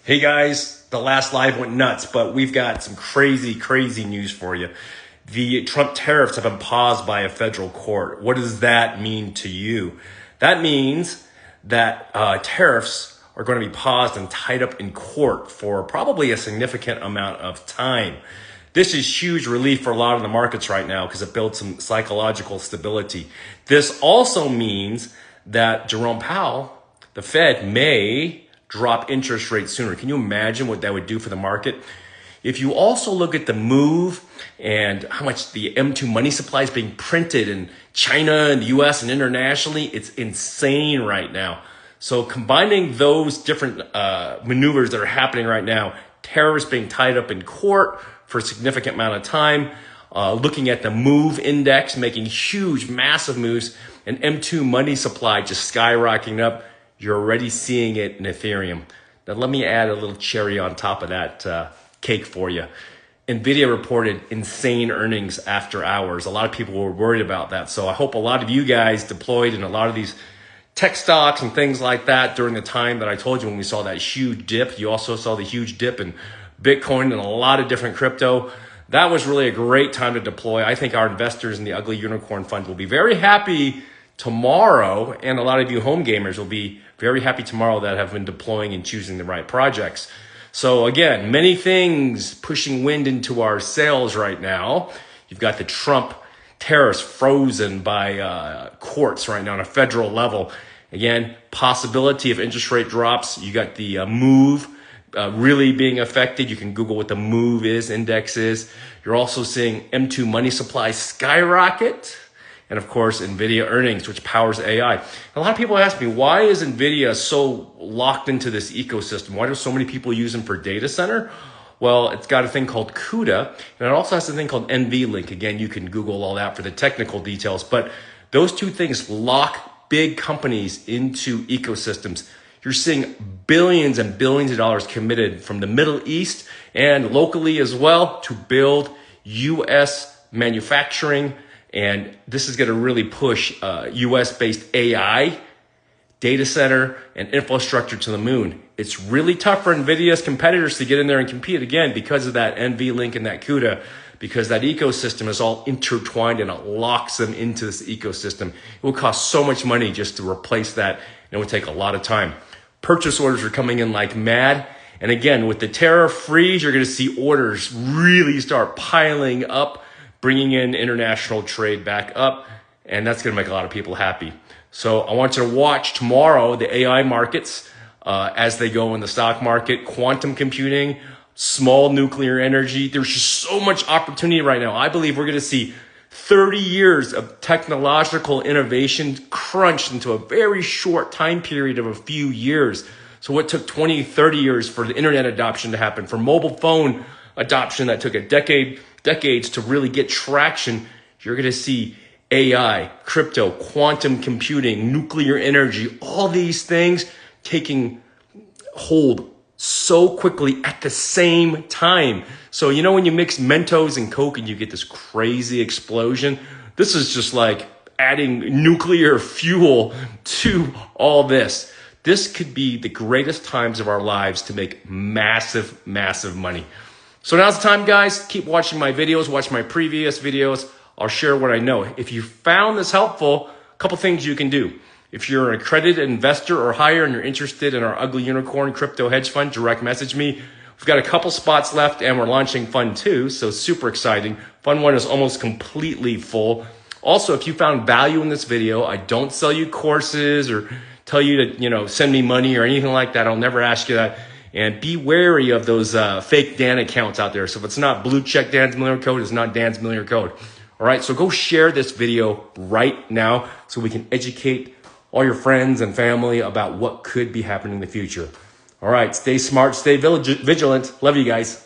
Hey guys, the last live went nuts, but we've got some crazy news for you. The Trump tariffs have been paused by a federal court. What does that mean to you? That means that tariffs are going to be paused and tied up in court for probably a significant amount of time. This is huge relief for a lot of the markets right now because it builds some psychological stability. This also means that Jerome Powell, the Fed, may drop interest rates sooner. Can you imagine what that would do for the market? If you also look at the move and how much the M2 money supply is being printed in China and the US and internationally, it's insane right now. So combining those different maneuvers that are happening right now, tariffs being tied up in court for a significant amount of time, looking at the move index, making huge, massive moves, and M2 money supply just skyrocketing up, you're already seeing it in Ethereum. Now let me add a little cherry on top of that cake for you. Nvidia reported insane earnings after hours. A lot of people were worried about that. So I hope a lot of you guys deployed in a lot of these tech stocks and things like that during the time that I told you when we saw that huge dip. You also saw the huge dip in Bitcoin and a lot of different crypto. That was really a great time to deploy. I think our investors in the Ugly Unicorn Fund will be very happy tomorrow, and a lot of you home gamers will be very happy tomorrow that have been deploying and choosing the right projects. So again, many things pushing wind into our sails right now. You've got the Trump tariffs frozen by courts right now on a federal level. Again, possibility of interest rate drops. You got the move really being affected. You can Google what the move index is. You're also seeing M2 money supply skyrocket. And of course, Nvidia earnings, which powers AI. A lot of people ask me, why is Nvidia so locked into this ecosystem? Why do so many people use them for data center? Well, it's got a thing called CUDA, and it also has a thing called NVLink. Again, you can Google all that for the technical details, but those two things lock big companies into ecosystems. You're seeing billions and billions of dollars committed from the Middle East and locally as well to build US manufacturing. And this is going to really push US-based AI, data center, and infrastructure to the moon. It's really tough for NVIDIA's competitors to get in there and compete again because of that NVLink and that CUDA, because that ecosystem is all intertwined and it locks them into this ecosystem. It will cost so much money just to replace that, and it would take a lot of time. Purchase orders are coming in like mad. And again, with the tariff freeze, you're going to see orders really start piling up, bringing in international trade back up, and that's going to make a lot of people happy. So I want you to watch tomorrow the AI markets as they go in the stock market, quantum computing, small nuclear energy. There's just so much opportunity right now. I believe we're going to see 30 years of technological innovation crunched into a very short time period of a few years. So what took 20, 30 years for the internet adoption to happen, for mobile phone adoption that took a decades to really get traction, you're going to see AI, crypto, quantum computing, nuclear energy, all these things taking hold so quickly at the same time. So, you know, when you mix Mentos and Coke and you get this crazy explosion, this is just like adding nuclear fuel to all this. This could be the greatest times of our lives to make massive money. So now's the time, guys. Keep watching my videos, watch my previous videos. I'll share what I know. If you found this helpful, a couple things you can do. If you're an accredited investor or higher and you're interested in our Ugly Unicorn Crypto Hedge Fund, direct message me. We've got a couple spots left and we're launching Fund 2, so super exciting. Fund 1 is almost completely full. Also, if you found value in this video, I don't sell you courses or tell you to, send me money or anything like that. I'll never ask you that. And be wary of those fake Dan accounts out there. So if it's not blue check Dan's Millionaire Code, it's not Dan's Millionaire Code. All right, so go share this video right now so we can educate all your friends and family about what could be happening in the future. All right, stay smart, stay vigilant. Love you guys.